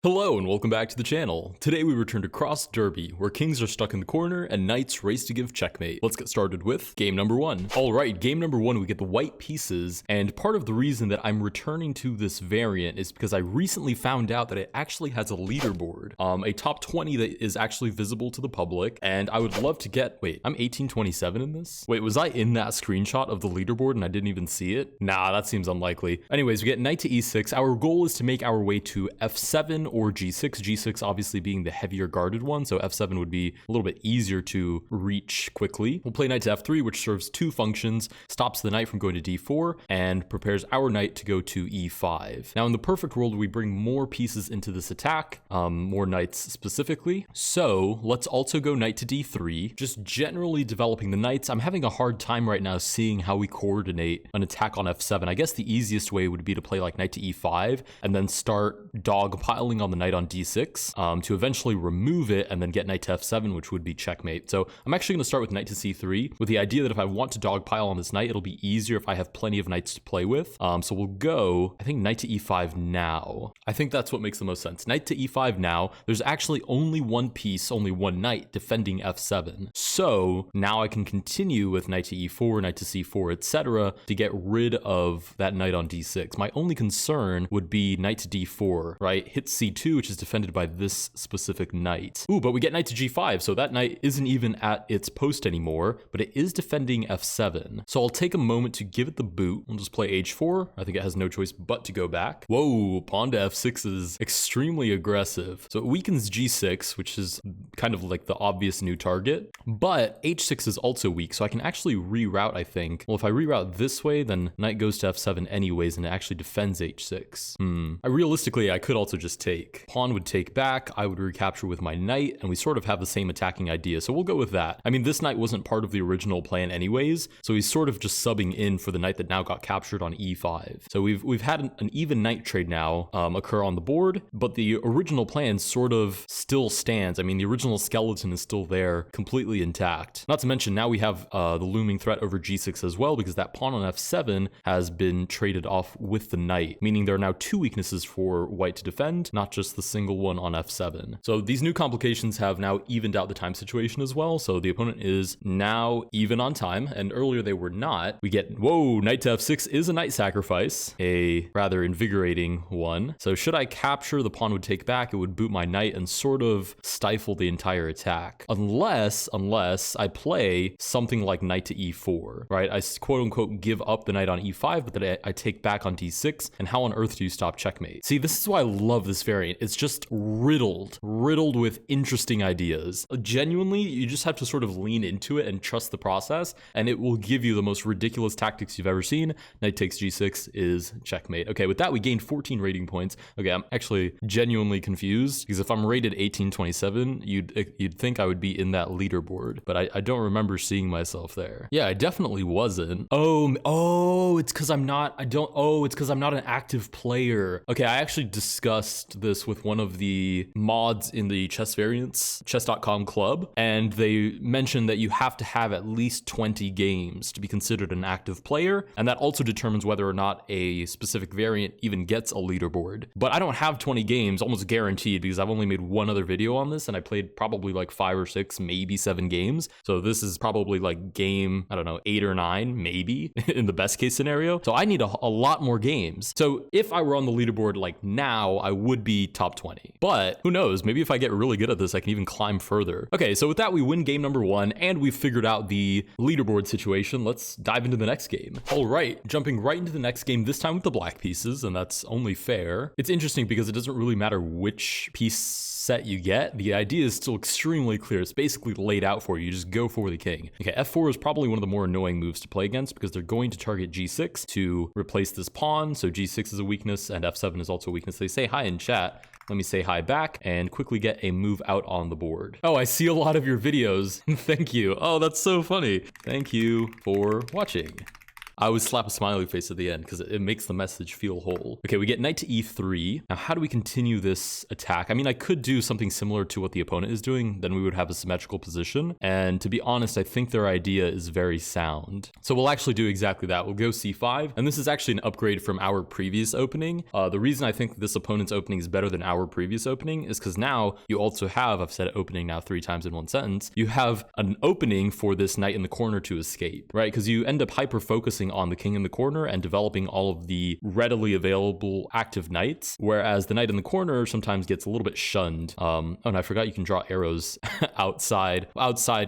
Hello and welcome back to the channel. Today we return to Cross Derby, where kings are stuck in the corner and knights race to give checkmate. Let's get started with game number one. Alright, game number one, we get the white pieces, and part of the reason that I'm returning to this variant is because I recently found out that it actually has a leaderboard, a top 20 that is actually visible to the public, and I would love to get, wait, I'm 1827 in this? Wait, was I in that screenshot of the leaderboard and I didn't even see it? Nah, that seems unlikely. Anyways, we get knight to e6. Our goal is to make our way to f7 or g6. G6 obviously being the heavier guarded one, so f7 would be a little bit easier to reach quickly. We'll play knight to f3, which serves two functions, stops the knight from going to d4, and prepares our knight to go to e5. Now in the perfect world, we bring more pieces into this attack, more knights specifically. So let's also go knight to d3, just generally developing the knights. I'm having a hard time right now seeing how we coordinate an attack on f7. I guess the easiest way would be to play like knight to e5 and then start dogpiling on the knight on d6 to eventually remove it and then get knight to f7, which would be checkmate. So I'm actually going to start with knight to c3 with the idea that if I want to dogpile on this knight, it'll be easier if I have plenty of knights to play with. So we'll go, I think, knight to e5 now. I think that's what makes the most sense. Knight to e5 now. There's actually only one piece, only one knight defending f7. So now I can continue with knight to e4, knight to c4, etc. to get rid of that knight on d6. My only concern would be knight to d4, right? Hit c2, which is defended by this specific knight. Ooh, but we get knight to g5, so that knight isn't even at its post anymore, but it is defending f7. So I'll take a moment to give it the boot. We'll just play h4. I think it has no choice but to go back. Whoa, pawn to f6 is extremely aggressive. So it weakens g6, which is kind of like the obvious new target, but h6 is also weak, so I can actually reroute, I think. Well, if I reroute this way, then knight goes to f7 anyways, and it actually defends h6. Realistically, I could also just take. Pawn would take back, I would recapture with my knight, and we sort of have the same attacking idea, so we'll go with that. I mean, this knight wasn't part of the original plan anyways, so he's sort of just subbing in for the knight that now got captured on e5. So we've had an even knight trade now occur on the board, but the original plan sort of still stands. I mean, the original skeleton is still there, completely intact. Not to mention, now we have the looming threat over g6 as well, because that pawn on f7 has been traded off with the knight, meaning there are now two weaknesses for white to defend, not just the single one on f7. So these new complications have now evened out the time situation as well, so the opponent is now even on time, and earlier they were not. We get, whoa, knight to f6 is a knight sacrifice, a rather invigorating one. So should I capture, the pawn would take back, it would boot my knight and sort of stifle the entire attack. Unless I play something like knight to e4, right? I quote unquote give up the knight on e5, but then I take back on d6, and how on earth do you stop checkmate? See, this is why I love this variant. It's just riddled with interesting ideas. Genuinely, you just have to sort of lean into it and trust the process, and it will give you the most ridiculous tactics you've ever seen. Knight takes g6 is checkmate. Okay, with that, we gained 14 rating points. Okay, I'm actually genuinely confused, because if I'm rated 1827, you'd think I would be in that leaderboard, but I don't remember seeing myself there. Yeah, I definitely wasn't. It's because I'm not an active player. Okay, I actually discussed this with one of the mods in the chess variants, chess.com club, and they mentioned that you have to have at least 20 games to be considered an active player, and that also determines whether or not a specific variant even gets a leaderboard. But I don't have 20 games, almost guaranteed, because I've only made one other video on this, and I played probably like 5 or 6, maybe 7 games. So this is probably like game, I don't know, 8 or 9, maybe, in the best case scenario. So I need a lot more games. So if I were on the leaderboard like now, I would be top 20. But who knows, maybe if I get really good at this, I can even climb further. Okay, so with that, we win game number one, and we've figured out the leaderboard situation. Let's dive into the next game. All right, jumping right into the next game, this time with the black pieces, and that's only fair. It's interesting because it doesn't really matter which piece set you get. The idea is still extremely clear. It's basically laid out for you. You just go for the king. Okay, f4 is probably one of the more annoying moves to play against because they're going to target g6 to replace this pawn. So g6 is a weakness and f7 is also a weakness. They say hi in chat. Let me say hi back and quickly get a move out on the board. Oh, I see a lot of your videos. Thank you. Oh, that's so funny. Thank you for watching. I always slap a smiley face at the end because it makes the message feel whole. Okay, we get knight to e3. Now, how do we continue this attack? I mean, I could do something similar to what the opponent is doing. Then we would have a symmetrical position. And to be honest, I think their idea is very sound. So we'll actually do exactly that. We'll go c5. And this is actually an upgrade from our previous opening. The reason I think this opponent's opening is better than our previous opening is because now you also have, I've said opening now 3 times in one sentence, you have an opening for this knight in the corner to escape, right? Because you end up hyper-focusing on the king in the corner and developing all of the readily available active knights, whereas the knight in the corner sometimes gets a little bit shunned. Oh, and I forgot you can draw arrows outside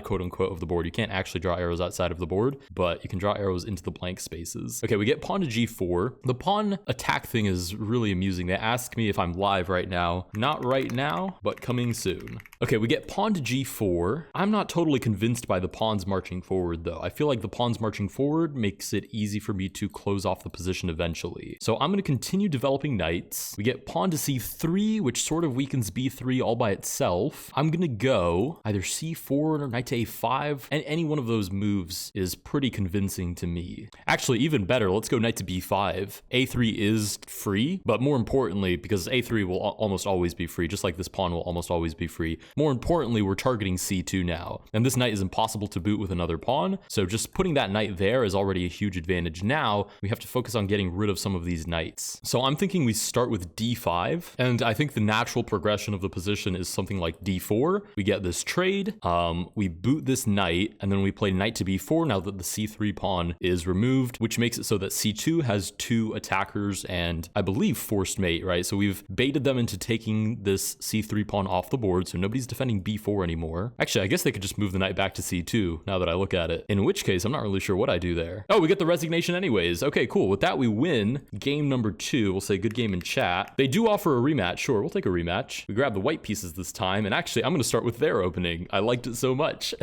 quote unquote of the board. You can't actually draw arrows outside of the board, but you can draw arrows into the blank spaces. Okay, we get pawn to g4. The pawn attack thing is really amusing. They ask me if I'm live right now. Not right now, but coming soon. Okay, we get pawn to g4. I'm not totally convinced by the pawns marching forward though. I feel like the pawns marching forward makes it easy for me to close off the position eventually. So I'm going to continue developing knights. We get pawn to c3, which sort of weakens b3 all by itself. I'm going to go either c4 or knight to a5, and any one of those moves is pretty convincing to me. Actually, even better, let's go knight to b5. a3 is free, but more importantly, because a3 will almost always be free, just like this pawn will almost always be free. More importantly, we're targeting c2 now, and this knight is impossible to boot with another pawn, so just putting that knight there is already a huge advantage. Now, we have to focus on getting rid of some of these knights. So I'm thinking we start with d5, and I think the natural progression of the position is something like d4. We get this trade, we boot this knight, and then we play knight to b4 now that the c3 pawn is removed, which makes it so that c2 has 2 attackers and I believe forced mate, right? So we've baited them into taking this c3 pawn off the board, so nobody's defending b4 anymore. Actually, I guess they could just move the knight back to c2 now that I look at it, in which case I'm not really sure what I do there. Oh, we get the resignation anyways. Okay, cool. With that, we win game number 2. We'll say good game in chat. They do offer a rematch. Sure, we'll take a rematch. We grab the white pieces this time, and actually, I'm going to start with their opening. I liked it so much.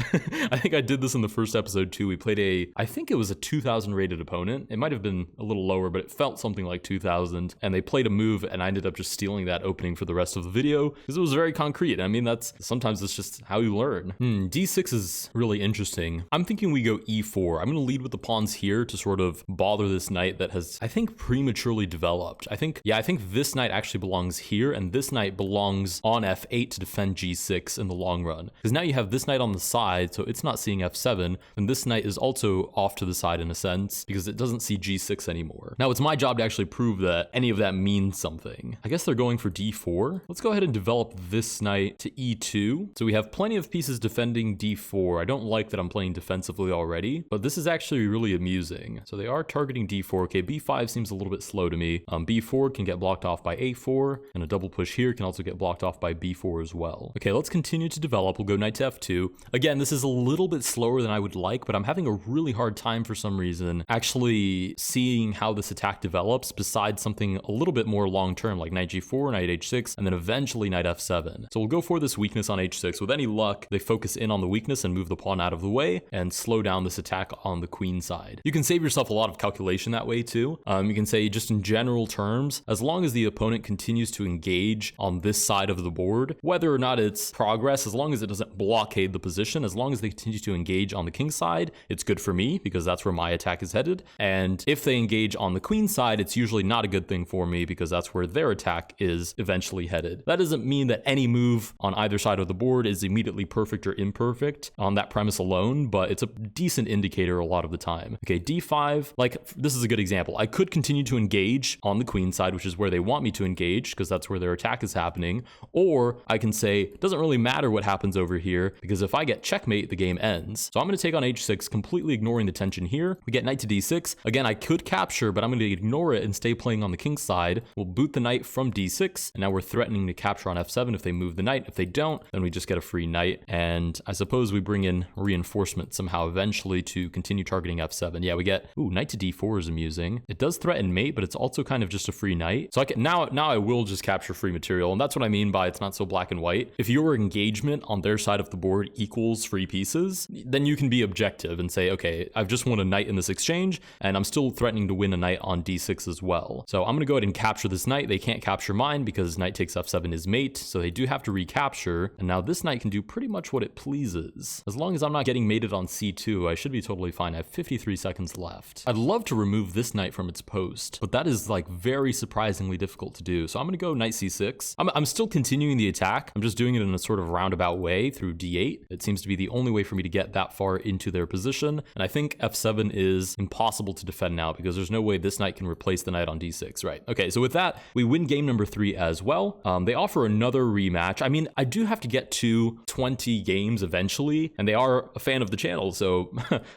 I think I did this in the first episode too. We played I think it was a 2000 rated opponent. It might have been a little lower, but it felt something like 2000. And they played a move, and I ended up just stealing that opening for the rest of the video because it was very concrete. I mean, sometimes it's just how you learn. D6 is really interesting. I'm thinking we go e4. I'm going to lead with the pawns here to sort of bother this knight that has, I think, prematurely developed. I think this knight actually belongs here, and this knight belongs on f8 to defend g6 in the long run. Because now you have this knight on the side, so it's not seeing f7, and this knight is also off to the side in a sense, because it doesn't see g6 anymore. Now it's my job to actually prove that any of that means something. I guess they're going for d4. Let's go ahead and develop this knight to e2. So we have plenty of pieces defending d4. I don't like that I'm playing defensively already, but this is actually really amusing. So they are targeting d4. Okay, b5 seems a little bit slow to me. b4 can get blocked off by a4, and a double push here can also get blocked off by b4 as well. Okay, let's continue to develop. We'll go knight to f2. Again, this is a little bit slower than I would like, but I'm having a really hard time for some reason actually seeing how this attack develops besides something a little bit more long-term like knight g4, knight h6, and then eventually knight f7. So we'll go for this weakness on h6. With any luck, they focus in on the weakness and move the pawn out of the way and slow down this attack on the queen side. You can save yourself a lot of calculation that way too. You can say just in general terms, as long as the opponent continues to engage on this side of the board, whether or not it's progress, as long as it doesn't blockade the position, as long as they continue to engage on the king side, it's good for me because that's where my attack is headed. And if they engage on the queen side, it's usually not a good thing for me because that's where their attack is eventually headed. That doesn't mean that any move on either side of the board is immediately perfect or imperfect on that premise alone, but it's a decent indicator a lot of the time. Okay, d5, like this is a good example. I could continue to engage on the queen side, which is where they want me to engage because that's where their attack is happening, or I can say it doesn't really matter what happens over here because if I get checkmate, the game ends. So I'm going to take on h6, completely ignoring the tension here. We get knight to d6. Again, I could capture, but I'm going to ignore it and stay playing on the king side. We'll boot the knight from d6, and now we're threatening to capture on f7 if they move the knight. If they don't, then we just get a free knight, and I suppose we bring in reinforcement somehow eventually to continue targeting f7. Yeah, we get, knight to d4 is amusing. It does threaten mate, but it's also kind of just a free knight. So I can now I will just capture free material, and that's what I mean by it's not so black and white. If your engagement opponent on their side of the board equals free pieces, then you can be objective and say, okay, I've just won a knight in this exchange, and I'm still threatening to win a knight on d6 as well. So I'm going to go ahead and capture this knight. They can't capture mine because knight takes f7 is mate, so they do have to recapture, and now this knight can do pretty much what it pleases. As long as I'm not getting mated on c2, I should be totally fine. I have 53 seconds left. I'd love to remove this knight from its post, but that is like very surprisingly difficult to do. So I'm going to go knight c6. I'm still continuing the attack. I'm just doing it in a sort of roundabout way through d8. It seems to be the only way for me to get that far into their position, and I think f7 is impossible to defend now because there's no way this knight can replace the knight on d6, right? Okay, so with that, we win game number 3 as well. They offer another rematch. I mean, I do have to get to 20 games eventually, and they are a fan of the channel, so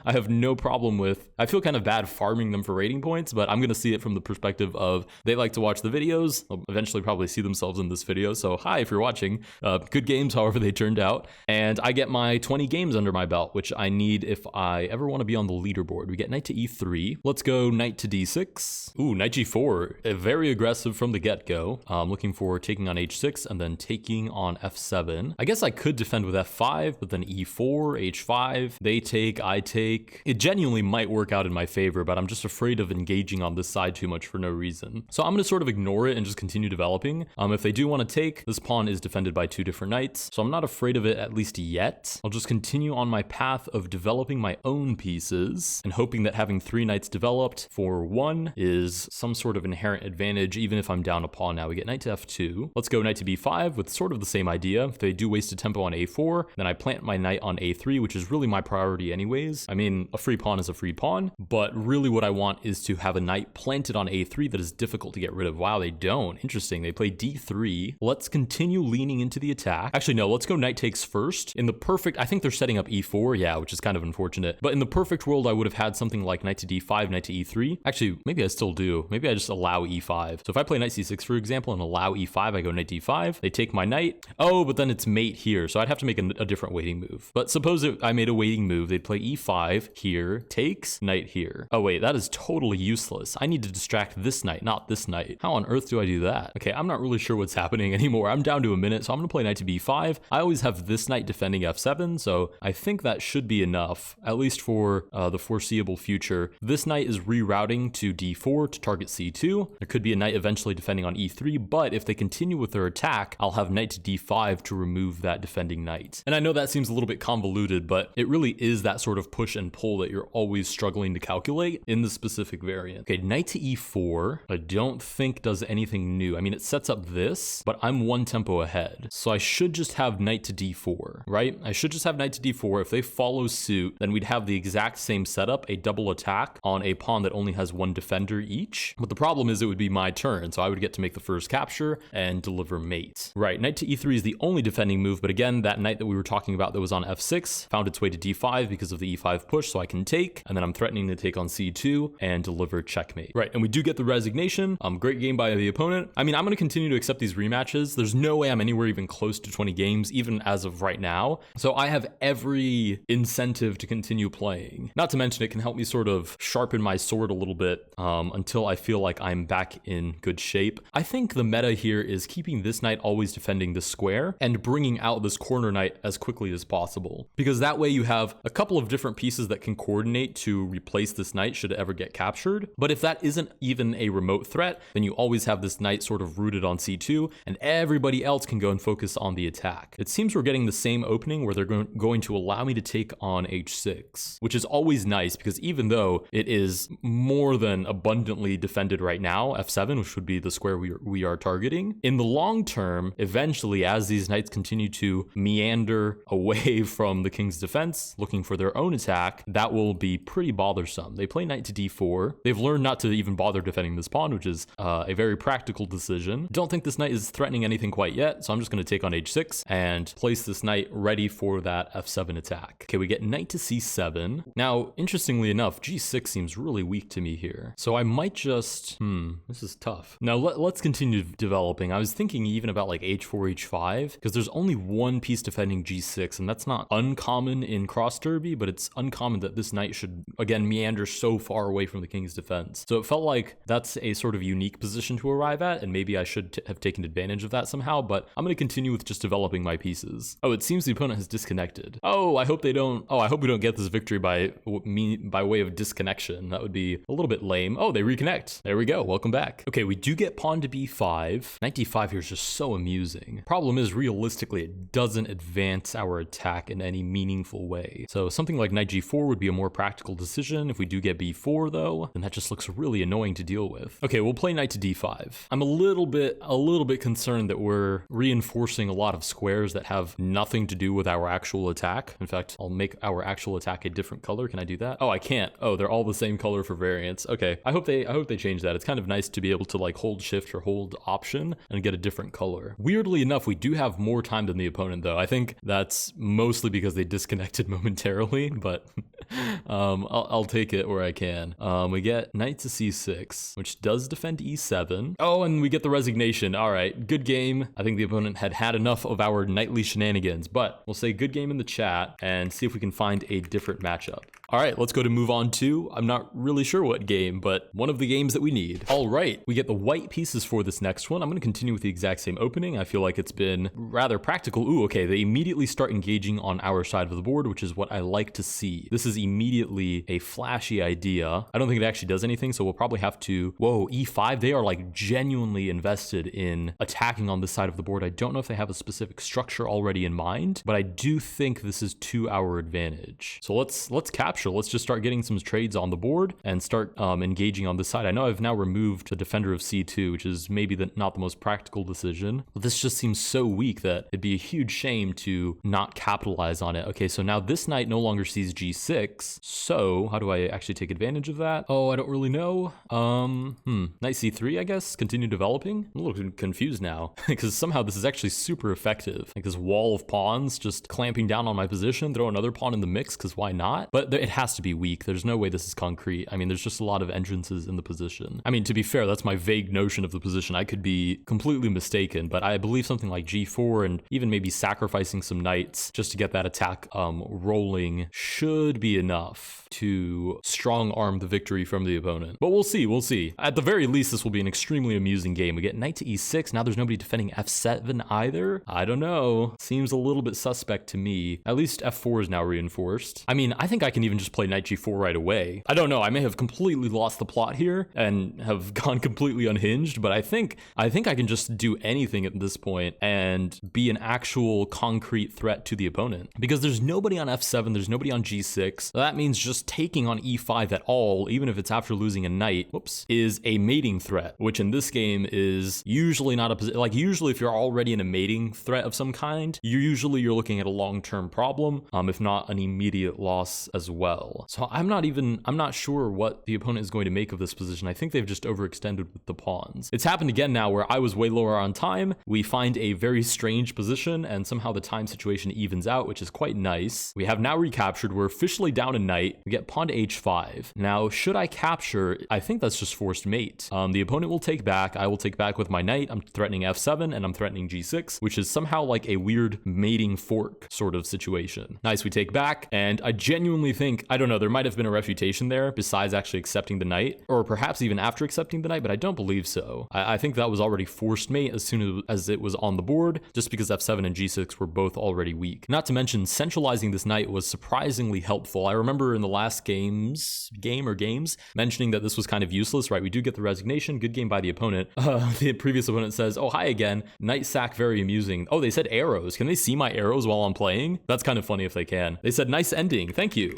I have no problem with, I feel kind of bad farming them for rating points, but I'm going to see it from the perspective of they like to watch the videos. They'll eventually probably see themselves in this video, so hi if you're watching. Good games, however they turned out, and I get my 20 games under my belt, which I need if I ever want to be on the leaderboard. We get knight to e3. Let's go knight to d6. Ooh, knight g4. Very aggressive from the get-go. Looking for taking on h6 and then taking on f7. I guess I could defend with f5, but then e4, h5. They take, I take. It genuinely might work out in my favor, but I'm just afraid of engaging on this side too much for no reason. So I'm going to sort of ignore it and just continue developing. If they do want to take, this pawn is defended by 2 different knights, so I'm not afraid of it at least yet. I'll just continue on my path of developing my own pieces and hoping that having 3 knights developed for 1 is some sort of inherent advantage, even if I'm down a pawn now. We get knight to f2. Let's go knight to b5 with sort of the same idea. If they do waste a tempo on a4, then I plant my knight on a3, which is really my priority anyways. I mean, a free pawn is a free pawn, but really what I want is to have a knight planted on a3 that is difficult to get rid of. Wow, they don't. Interesting. They play d3. Let's continue leaning into the attack. Actually, no, let's go knight takes first. In the perfect, I think they're setting up e4, yeah, which is kind of unfortunate. But in the perfect world, I would have had something like knight to d5, knight to e3. Actually, maybe I still do. Maybe I just allow e5. So if I play knight c6, for example, and allow e5, I go knight d5. They take my knight. Oh, but then it's mate here. So I'd have to make a different waiting move. But suppose I made a waiting move. They'd play e5 here, takes, knight here. Oh wait, that is totally useless. I need to distract this knight, not this knight. How on earth do I do that? Okay, I'm not really sure what's happening anymore. I'm down to a minute, so I'm gonna play knight to b5. I always have this knight defending f7, so I think that should be enough, at least for the foreseeable future. This knight is rerouting to d4 to target c2. There could be a knight eventually defending on e3, but if they continue with their attack, I'll have knight to d5 to remove that defending knight. And I know that seems a little bit convoluted, but it really is that sort of push and pull that you're always struggling to calculate in the specific variant. Okay, knight to e4, I don't think does anything new. I mean, it sets up this, but I'm 1 tempo ahead. So I should just have knight to d4, right? I should just have knight to d4. If they follow suit, then we'd have the exact same setup, a double attack on a pawn that only has 1 defender each. But the problem is it would be my turn, so I would get to make the first capture and deliver mate. Right, knight to e3 is the only defending move, but again, that knight that we were talking about that was on f6 found its way to d5 because of the e5 push, so I can take, and then I'm threatening to take on c2 and deliver checkmate. Right, and we do get the resignation. Great game by the opponent. I mean, I'm going to continue to accept these rematches. There's no way I'm anywhere even close to 20 games, even as of right now. So I have every incentive to continue playing. Not to mention it can help me sort of sharpen my sword a little bit until I feel like I'm back in good shape. I think the meta here is keeping this knight always defending this square and bringing out this corner knight as quickly as possible. Because that way you have a couple of different pieces that can coordinate to replace this knight should it ever get captured. But if that isn't even a remote threat, then you always have this knight sort of rooted on c2 and everybody else can go and focus on the attack. It seems we're getting the same opening where they're going to allow me to take on h6, which is always nice because even though it is more than abundantly defended right now, f7, which would be the square we are targeting, in the long term, eventually as these knights continue to meander away from the king's defense, looking for their own attack, that will be pretty bothersome. They play knight to d4. They've learned not to even bother defending this pawn, which is a very practical decision. Don't think this knight is threatening anything quite yet, so I'm just going to take on h6 and place this knight ready for that f7 attack. Okay, we get knight to c7. Now, interestingly enough, g6 seems really weak to me here. So I might just, this is tough. Now let's continue developing. I was thinking even about like h4, h5, because there's only one piece defending g6, and that's not uncommon in Cross Derby, but it's uncommon that this knight should, again, meander so far away from the king's defense. So it felt like that's a sort of unique position to arrive at, and maybe I should have taken advantage of that somehow, but I'm going to continue with just developing my pieces pieces. Oh, it seems the opponent has disconnected. Oh, I hope they don't. Oh, I hope we don't get this victory by way of disconnection. That would be a little bit lame. Oh, they reconnect. There we go. Welcome back. Okay, we do get pawn to b5. Knight d5 here is just so amusing. Problem is, realistically, it doesn't advance our attack in any meaningful way. So something like knight g4 would be a more practical decision. If we do get b4 though, then that just looks really annoying to deal with. Okay, we'll play knight to d5. I'm a little bit concerned that we're reinforcing a lot of squares that have nothing to do with our actual attack. In fact, I'll make our actual attack a different color. Can I do that? Oh, I can't. Oh, they're all the same color for variance. Okay, I hope they change that. It's kind of nice to be able to like hold shift or hold option and get a different color. Weirdly enough, we do have more time than the opponent though. I think that's mostly because they disconnected momentarily, but I'll take it where I can. We get knight to c6, which does defend e7. Oh, and we get the resignation. All right, good game. I think the opponent had enough of our knightly shenanigans, but we'll say good game in the chat and see if we can find a different matchup. All right, let's go to move on to, I'm not really sure what game, but one of the games that we need. All right, we get the white pieces for this next one. I'm going to continue with the exact same opening. I feel like it's been rather practical. Ooh, okay, they immediately start engaging on our side of the board, which is what I like to see. This is immediately a flashy idea. I don't think it actually does anything, so we'll probably have to, whoa, e5. They are like genuinely invested in attacking on this side of the board. I don't know if they have a specific structure already in mind, but I do think this is to our advantage. So let's capture. Let's just start getting some trades on the board and start engaging on this side. I know I've now removed the defender of c2, which is maybe not the most practical decision, but this just seems so weak that it'd be a huge shame to not capitalize on it. Okay, so now this knight no longer sees g6. So how do I actually take advantage of that? Oh, I don't really know. Knight c3, I guess. Continue developing. I'm a little confused now because somehow this is actually super effective. Like this wall of pawns just clamping down on my position, throw another pawn in the mix because why not? But it has to be weak. There's no way this is concrete. I mean, there's just a lot of entrances in the position. I mean, to be fair, that's my vague notion of the position. I could be completely mistaken, but I believe something like g4 and even maybe sacrificing some knights just to get that attack rolling should be enough to strong arm the victory from the opponent. But we'll see, we'll see. At the very least, this will be an extremely amusing game. We get knight to e6. Now there's nobody defending f7 either. I don't know. Seems a little bit suspect to me. At least f4 is now reinforced. I mean, I think I can even just play knight g4 right away. I don't know. I may have completely lost the plot here and have gone completely unhinged, but I think I can just do anything at this point and be an actual concrete threat to the opponent. Because there's nobody on f7, there's nobody on g6. That means just taking on e5 at all, even if it's after losing a knight, is a mating threat, which in this game is usually not a position. Like usually if you're already in a mating threat of some kind, you're looking at a long-term problem, if not an immediate loss as well. So I'm not sure what the opponent is going to make of this position. I think they've just overextended with the pawns. It's happened again now where I was way lower on time. We find a very strange position and somehow the time situation evens out, which is quite nice. We have now recaptured. We're officially down a knight. We get pawn to h5. Now, should I capture? I think that's just forced mate. The opponent will take back. I will take back with my knight. I'm threatening f7 and I'm threatening g6, which is somehow like a weird mating fork sort of situation. Nice, we take back. And I genuinely think, I don't know, there might have been a refutation there besides actually accepting the knight, or perhaps even after accepting the knight, but I don't believe so. I think that was already forced mate as soon as it was on the board, just because f7 and g6 were both already weak. Not to mention, centralizing this knight was surprisingly helpful. I remember in the last games mentioning that this was kind of useless, right? We do get the resignation. Good game by the opponent. The previous opponent says, oh, hi again. Knight sack, very amusing. Oh, they said arrows. Can they see my arrows while I'm playing? That's kind of funny if they can. They said nice ending. Thank you.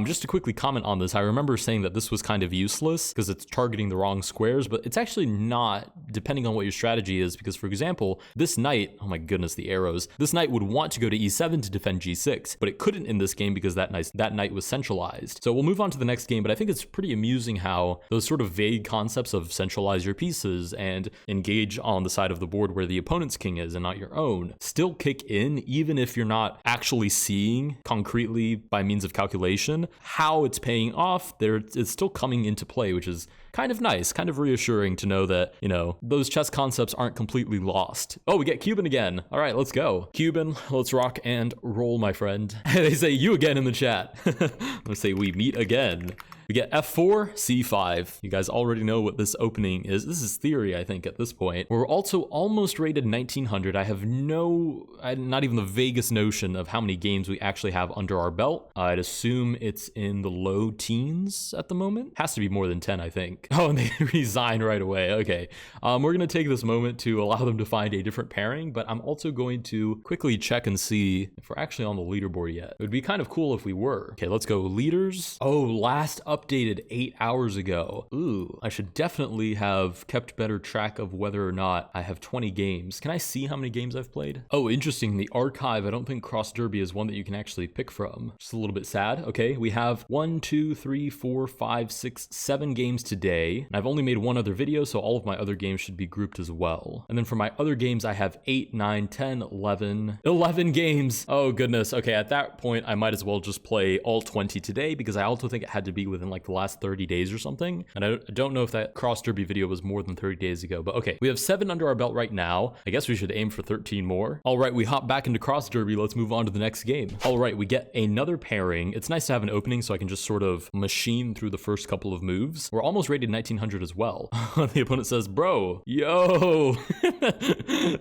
Just to quickly comment on this, I remember saying that this was kind of useless because it's targeting the wrong squares, but it's actually not, depending on what your strategy is, because for example, this knight, oh my goodness, the arrows, this knight would want to go to e7 to defend g6, but it couldn't in this game because that knight was centralized. So we'll move on to the next game, but I think it's pretty amusing how those sort of vague concepts of centralize your pieces and engage on the side of the board where the opponent's king is and not your own still kick in, even if you're not actually seeing concretely by means of calculation how it's paying off. It's still coming into play, which is kind of nice, kind of reassuring to know that, you know, those chess concepts aren't completely lost. Oh, we get Cuban again. All right, let's go. Cuban, let's rock and roll, my friend. They say you again in the chat. I'm gonna say we meet again. We get F4, C5. You guys already know what this opening is. This is theory, I think, at this point. We're also almost rated 1900. I have not even the vaguest notion of how many games we actually have under our belt. I'd assume it's in the low teens at the moment. Has to be more than 10, I think. Oh, and they resign right away. Okay. We're going to take this moment to allow them to find a different pairing, but I'm also going to quickly check and see if we're actually on the leaderboard yet. It would be kind of cool if we were. Okay, let's go leaders. Oh, last updated 8 hours ago. Ooh, I should definitely have kept better track of whether or not I have 20 games. Can I see how many games I've played? Oh, interesting. The archive, I don't think Cross Derby is one that you can actually pick from. Just a little bit sad. Okay, we have 1, 2, 3, 4, 5, 6, 7 games today. And I've only made one other video, so all of my other games should be grouped as well. And then for my other games, I have 8, 9, 10, 11 games. Oh goodness. Okay, at that point, I might as well just play all 20 today because I also think it had to be within like the last 30 days or something. And I don't know if that Cross Derby video was more than 30 days ago, but okay. We have 7 under our belt right now. I guess we should aim for 13 more. All right, we hop back into Cross Derby. Let's move on to the next game. All right, we get another pairing. It's nice to have an opening so I can just sort of machine through the first couple of moves. We're almost rated 1900 as well. The opponent says, bro, yo.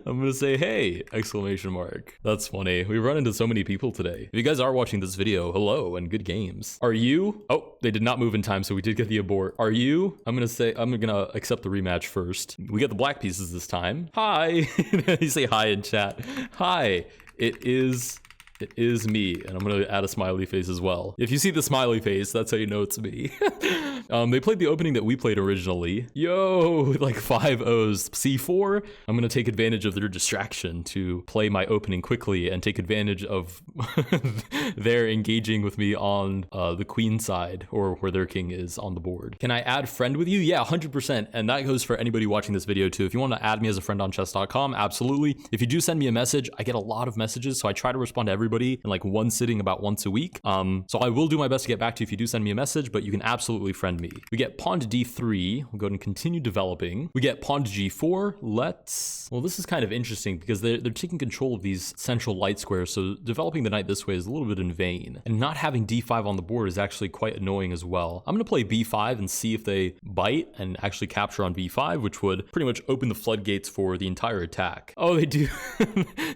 I'm gonna say, hey, exclamation mark. That's funny. We run into so many people today. If you guys are watching this video, hello and good games. Are you? Oh, they did not move in time, so we did get the abort. Are you? I'm gonna accept the rematch first. We get the black pieces this time. Hi. You say hi in chat. Hi. It is me, and I'm gonna add a smiley face as well. If you see the smiley face, that's how you know it's me. They played the opening that we played originally. Yo, like 5 O's. C4, I'm gonna take advantage of their distraction to play my opening quickly and take advantage of their engaging with me on the queen side, or where their king is on the board. Can I add friend with you? Yeah, 100%, and that goes for anybody watching this video too. If you want to add me as a friend on chess.com, absolutely. If you do send me a message, I get a lot of messages, so I try to respond to everybody in like one sitting about once a week. So I will do my best to get back to you if you do send me a message, but you can absolutely friend me. We get pawn to d3. We'll go ahead and continue developing. We get pawn to g4. Well, this is kind of interesting because they're taking control of these central light squares, so developing the knight this way is a little bit in vain. And not having d5 on the board is actually quite annoying as well. I'm going to play b5 and see if they bite and actually capture on b5, which would pretty much open the floodgates for the entire attack. Oh, they do.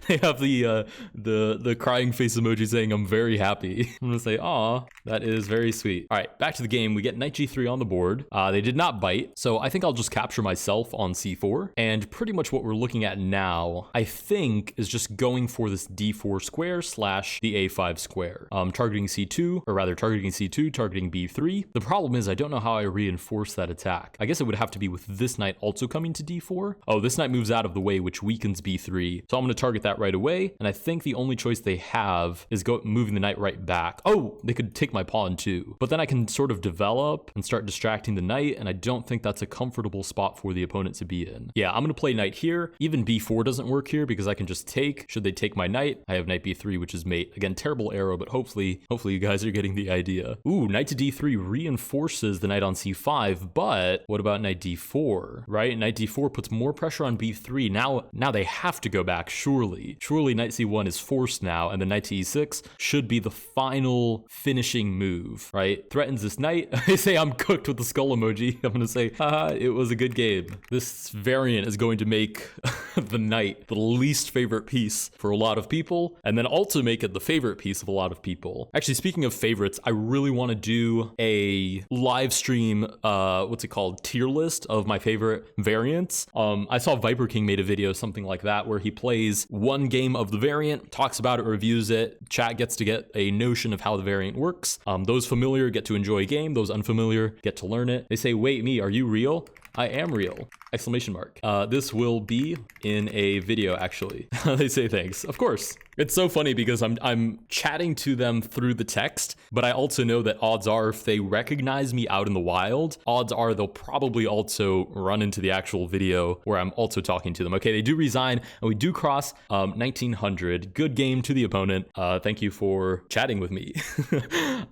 They have the crying face emoji saying I'm very happy. I'm gonna say, aw, that is very sweet. All right, back to the game. We get knight g3 on the board. They did not bite, so I think I'll just capture myself on c4. And pretty much what we're looking at now, I think, is just going for this d4 square / the a5 square. Targeting c2, or rather targeting c2, targeting b3. The problem is I don't know how I reinforce that attack. I guess it would have to be with this knight also coming to d4. Oh, this knight moves out of the way, which weakens b3. So I'm gonna target that right away, and I think the only choice they have is moving the knight right back. Oh, they could take my pawn too, but then I can sort of develop and start distracting the knight, and I don't think that's a comfortable spot for the opponent to be in. Yeah, I'm gonna play knight here. Even b4 doesn't work here because I can just take. Should they take my knight, I have knight b3, which is mate. Again, terrible arrow, but hopefully you guys are getting the idea. Ooh, knight to d3 reinforces the knight on c5, but what about knight d4, right? Knight d4 puts more pressure on b3. Now they have to go back, surely. Surely knight c1 is forced now, and the knight to e6 should be the final finishing move, right? Threatens this knight. They say I'm cooked with the skull emoji. I'm gonna say, haha, it was a good game. This variant is going to make the knight the least favorite piece for a lot of people, and then also make it the favorite piece of a lot of people. Actually, speaking of favorites, I really want to do a live stream, what's it called, tier list of my favorite variants. I saw Viper King made a video, something like that, where he plays one game of the variant, talks about it, reviews it. Chat gets to get a notion of how the variant works. Those familiar get to enjoy a game. Those unfamiliar get to learn it. They say, wait, me, are you real? I am real! Exclamation mark. This will be in a video, actually. They say thanks. Of course. It's so funny because I'm chatting to them through the text, but I also know that odds are if they recognize me out in the wild, odds are they'll probably also run into the actual video where I'm also talking to them. Okay, they do resign, and we do cross 1900. Good game to the opponent. Thank you for chatting with me.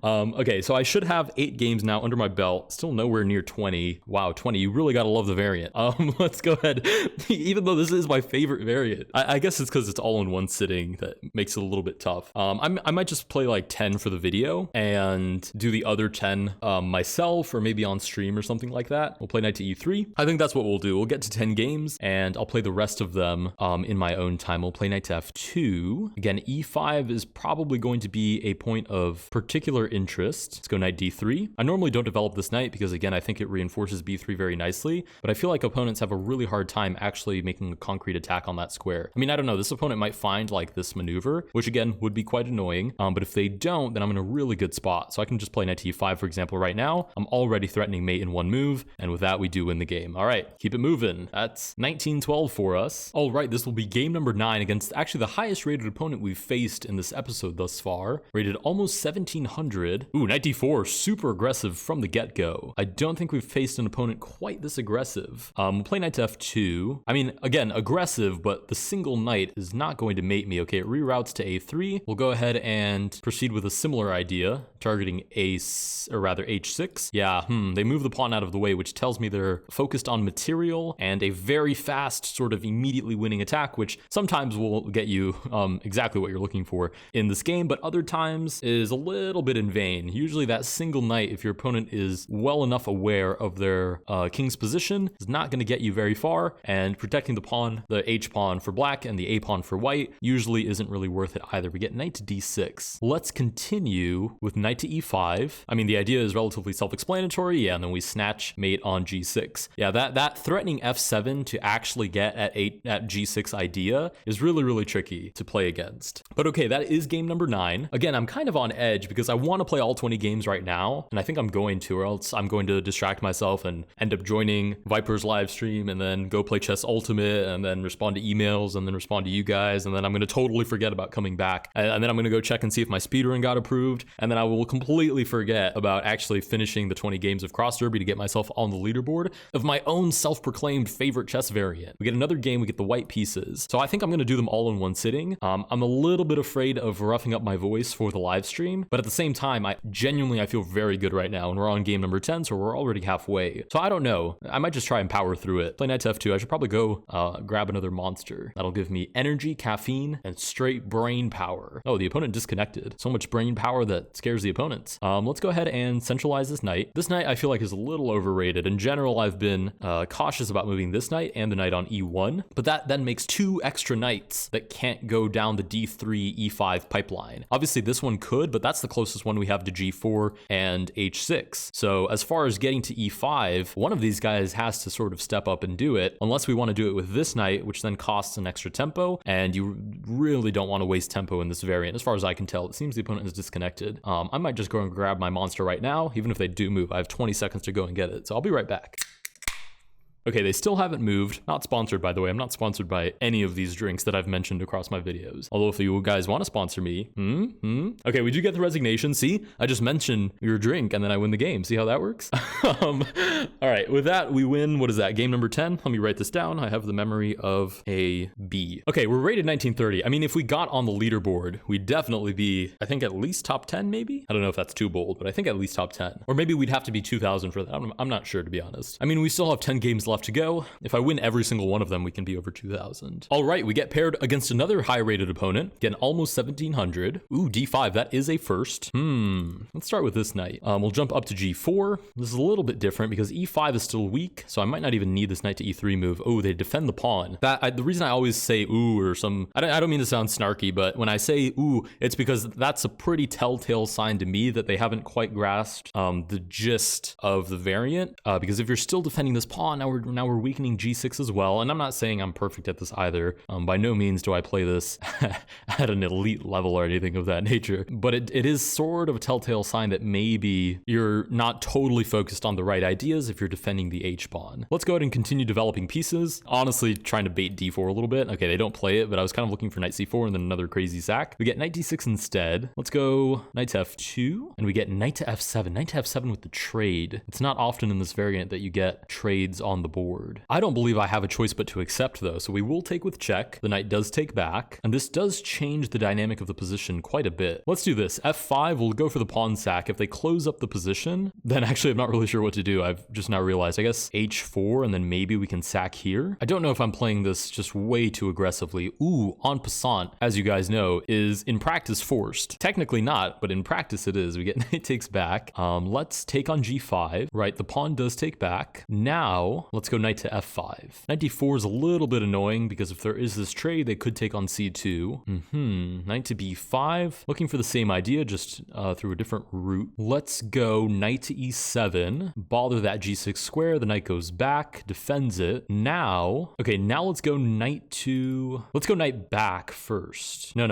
Okay, so I should have 8 games now under my belt. Still nowhere near 20. Wow, 20. You really really gotta love the variant. Let's go ahead. Even though this is my favorite variant, I guess it's because it's all in one sitting that makes it a little bit tough. I might just play like 10 for the video and do the other 10 myself, or maybe on stream or something like that. We'll play knight to e3. I think that's what we'll do. We'll get to 10 games and I'll play the rest of them in my own time. We'll play knight to f2. Again, e5 is probably going to be a point of particular interest. Let's go knight d3. I normally don't develop this knight because, again, I think it reinforces b3 very nicely, but I feel like opponents have a really hard time actually making a concrete attack on that square. I mean, I don't know. This opponent might find like this maneuver, which again would be quite annoying, but if they don't, then I'm in a really good spot. So I can just play knight to e5, for example, right now. I'm already threatening mate in one move, and with that, we do win the game. All right, keep it moving. That's 19-12 for us. All right, this will be game number 9 against actually the highest rated opponent we've faced in this episode thus far, rated almost 1700. Ooh, knight d4, super aggressive from the get-go. I don't think we've faced an opponent quite this aggressive. We'll play knight to f2. I mean, again, aggressive, but the single knight is not going to mate me. Okay, it reroutes to a3. We'll go ahead and proceed with a similar idea, targeting h6. Yeah, they move the pawn out of the way, which tells me they're focused on material and a very fast sort of immediately winning attack, which sometimes will get you exactly what you're looking for in this game, but other times is a little bit in vain. Usually that single knight, if your opponent is well enough aware of their king's position, is not going to get you very far, and protecting the pawn, the h pawn for black and the a pawn for white, usually isn't really worth it either. We get knight to d6. Let's continue with knight to e5. I mean, the idea is relatively self-explanatory, yeah, and then we snatch mate on g6. Yeah, that threatening f7 to actually get at g6 idea is really, really tricky to play against. But okay, that is game number 9. Again, I'm kind of on edge because I want to play all 20 games right now, and I think I'm going to, or else I'm going to distract myself and end up joining Viper's live stream and then go play Chess Ultimate and then respond to emails and then respond to you guys, and then I'm going to totally forget about coming back, and then I'm going to go check and see if my speedrun got approved, and then I will completely forget about actually finishing the 20 games of Cross Derby to get myself on the leaderboard of my own self-proclaimed favorite chess variant. We get another game, we get the white pieces. So I think I'm going to do them all in one sitting. I'm a little bit afraid of roughing up my voice for the live stream, but at the same time, I feel very good right now, and we're on game number 10, so we're already halfway. So I don't know. I might just try and power through it. Play knight to f2. I should probably go grab another monster. That'll give me energy, caffeine, and straight brain power. Oh, the opponent disconnected. So much brain power that scares the opponents. Let's go ahead and centralize this knight. This knight I feel like is a little overrated. In general, I've been cautious about moving this knight and the knight on e1, but that then makes 2 extra knights that can't go down the d3, e5 pipeline. Obviously, this one could, but that's the closest one we have to g4 and h6. So as far as getting to e5, one of these guys has to sort of step up and do it, unless we want to do it with this knight, which then costs an extra tempo, and you really don't want to waste tempo in this variant. As far as I can tell, it seems the opponent is disconnected. I might just go and grab my monster right now, even if they do move. I have 20 seconds to go and get it, so I'll be right back. Okay, they still haven't moved. Not sponsored, by the way. I'm not sponsored by any of these drinks that I've mentioned across my videos. Although if you guys want to sponsor me, Okay, we do get the resignation. See, I just mentioned your drink and then I win the game. See how that works? All right, with that, we win. What is that? Game number 10. Let me write this down. I have the memory of a B. Okay, we're rated 1930. I mean, if we got on the leaderboard, we'd definitely be, I think, at least top 10, maybe? I don't know if that's too bold, but I think at least top 10. Or maybe we'd have to be 2000 for that. I'm not sure, to be honest. I mean, we still have 10 games left to go. If I win every single one of them, we can be over 2000. All right, we get paired against another high-rated opponent. Again, almost 1700. Ooh, d5, that is a first. Let's start with this knight. We'll jump up to g4. This is a little bit different because e5 is still weak, so I might not even need this knight to e3 move. Oh, they defend the pawn. The reason I always say ooh or some, I don't mean to sound snarky, but when I say ooh, it's because that's a pretty telltale sign to me that they haven't quite grasped the gist of the variant. Because if you're still defending this pawn, now we're weakening g6 as well, and I'm not saying I'm perfect at this either. By no means do I play this at an elite level or anything of that nature, but it is sort of a telltale sign that maybe you're not totally focused on the right ideas if you're defending the h-pawn. Let's go ahead and continue developing pieces. Honestly, trying to bait d4 a little bit. Okay, they don't play it, but I was kind of looking for knight c4 and then another crazy sack. We get knight d6 instead. Let's go knight to f2, and we get knight to f7. Knight to f7 with the trade. It's not often in this variant that you get trades on the board. I don't believe I have a choice but to accept though, so we will take with check. The knight does take back, and this does change the dynamic of the position quite a bit. Let's do this. F5, we'll go for the pawn sack. If they close up the position, then actually I'm not really sure what to do. I've just now realized, I guess H4, and then maybe we can sack here. I don't know if I'm playing this just way too aggressively. Ooh, en passant, as you guys know, is in practice forced. Technically not, but in practice it is. We get knight takes back. Let's take on G5, right? The pawn does take back. Now, let's go knight to F5. Knight D4 is a little bit annoying because if there is this trade, they could take on C2. Knight to B5, looking for the same idea, just through a different route. Let's go knight to E7, bother that G6 square, the knight goes back, defends it. Now, okay, now let's go knight back first. No,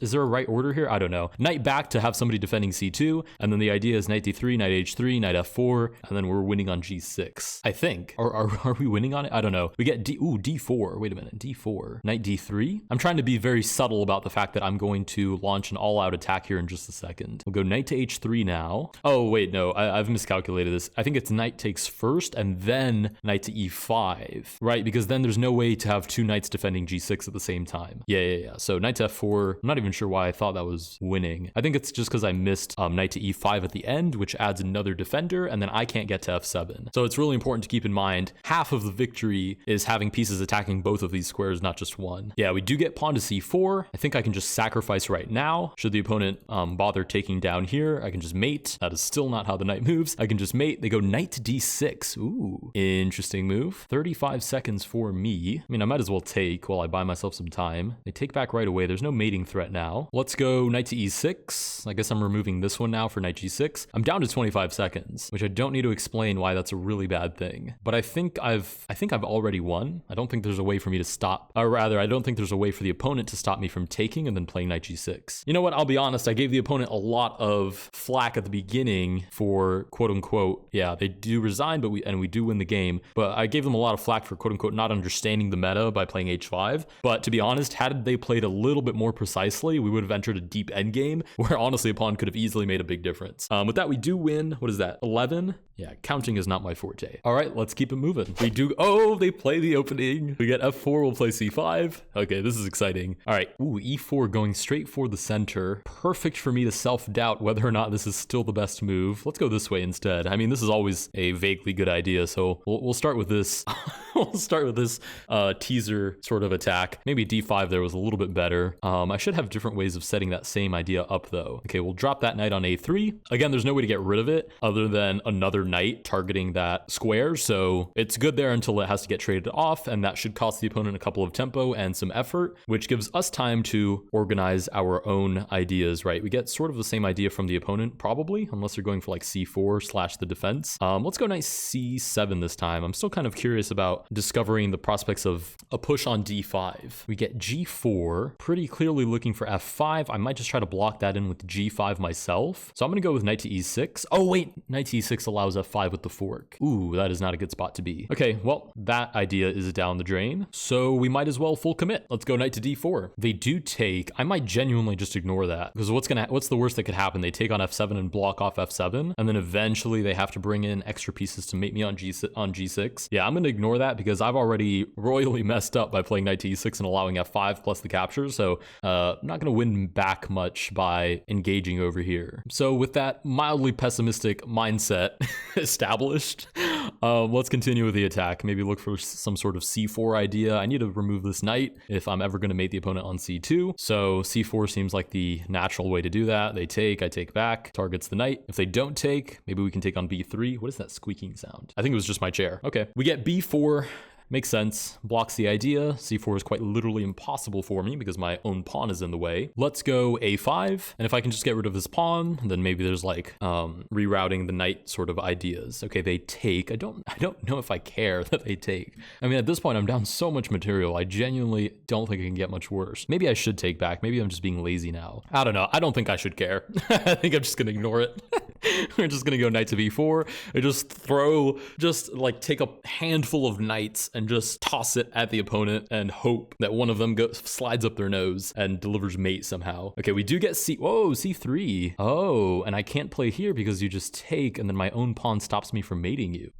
is there a right order here? I don't know. Knight back to have somebody defending C2, and then the idea is knight D3, knight H3, knight F4, and then we're winning on G6, I think. Are we winning on it? I don't know. We get D4, wait a minute, D4, knight D3. I'm trying to be very subtle about the fact that I'm going to launch an all-out attack here in just a second. We'll go knight to H3 now. Oh, wait, no, I've miscalculated this. I think it's knight takes first and then knight to E5, right? Because then there's no way to have two knights defending G6 at the same time. Yeah. So knight to F4, I'm not even sure why I thought that was winning. I think it's just because I missed knight to E5 at the end, which adds another defender, and then I can't get to F7. So it's really important to keep in mind, half of the victory is having pieces attacking both of these squares, not just one. Yeah, we do get pawn to C4. I think I can just sacrifice right now. Should the opponent bother taking down here, I can just mate. That is still not how the knight moves. I can just mate. They go knight to D6. Ooh, interesting move. 35 seconds for me. I mean, I might as well take while I buy myself some time. They take back right away. There's no mating threat now. Let's go knight to E6. I guess I'm removing this one now for knight G6. I'm down to 25 seconds, which I don't need to explain why that's a really bad thing. But I think I've already won. I don't think there's a way for me to stop, or rather, I don't think there's a way for the opponent to stop me from taking and then playing knight G6. You know what? I'll be honest. I gave the opponent a lot of flack at the beginning for quote unquote, yeah, they do resign, but we do win the game. But I gave them a lot of flack for quote unquote not understanding the meta by playing H5. But to be honest, had they played a little bit more precisely, we would have entered a deep endgame where honestly a pawn could have easily made a big difference. With that, we do win. What is that? 11? Yeah, counting is not my forte. All right, let's keep it moving. We do, oh, they play the opening. We get F4, we'll play C5. Okay, this is exciting. All right, ooh, E4 going straight for the center. Perfect for me to self-doubt whether or not this is still the best move. Let's go this way instead. I mean, this is always a vaguely good idea, so we'll start with this. We'll start with this teaser sort of attack. Maybe D5 there was a little bit better. I should have different ways of setting that same idea up though. Okay, we'll drop that knight on A3. Again, there's no way to get rid of it other than another knight targeting that square, so it's good there until it has to get traded off, and that should cost the opponent a couple of tempo and some effort, which gives us time to organize our own ideas, right? We get sort of the same idea from the opponent, probably, unless they're going for like C4 / the defense. Let's go knight C7 this time. I'm still kind of curious about discovering the prospects of a push on D5. We get G4, pretty clearly looking for F5. I might just try to block that in with G5 myself. So I'm gonna go with knight to E6. Oh wait, knight to E6 allows F5 with the fork. Ooh, that is not a good spot to be. Okay, well, that idea is down the drain. So we might as well full commit. Let's go knight to D4. They do take, I might genuinely just ignore that, because what's the worst that could happen? They take on F7 and block off F7, and then eventually they have to bring in extra pieces to mate me on G6. Yeah, I'm gonna ignore that because I've already royally messed up by playing knight to E6 and allowing F5 plus the captures, so I'm not gonna win back much by engaging over here. So with that mildly pessimistic mindset established, let's continue with the attack. Maybe look for some sort of C4 idea. I need to remove this knight if I'm ever gonna mate the opponent on C2. So C4 seems like the natural way to do that. They take, I take back, targets the knight. If they don't take, maybe we can take on B3. What is that squeaking sound? I think it was just my chair. Okay, we get B4. Makes sense. Blocks the idea. C4 is quite literally impossible for me because my own pawn is in the way. Let's go A5. And if I can just get rid of this pawn, then maybe there's like rerouting the knight sort of ideas. Okay, they take. I don't know if I care that they take. I mean, at this point, I'm down so much material. I genuinely don't think it can get much worse. Maybe I should take back. Maybe I'm just being lazy now. I don't know. I don't think I should care. I think I'm just going to ignore it. We're just going to go knight to B4 and just take a handful of knights and just toss it at the opponent and hope that one of them slides up their nose and delivers mate somehow. Okay, we do get C3. Oh, and I can't play here because you just take and then my own pawn stops me from mating you.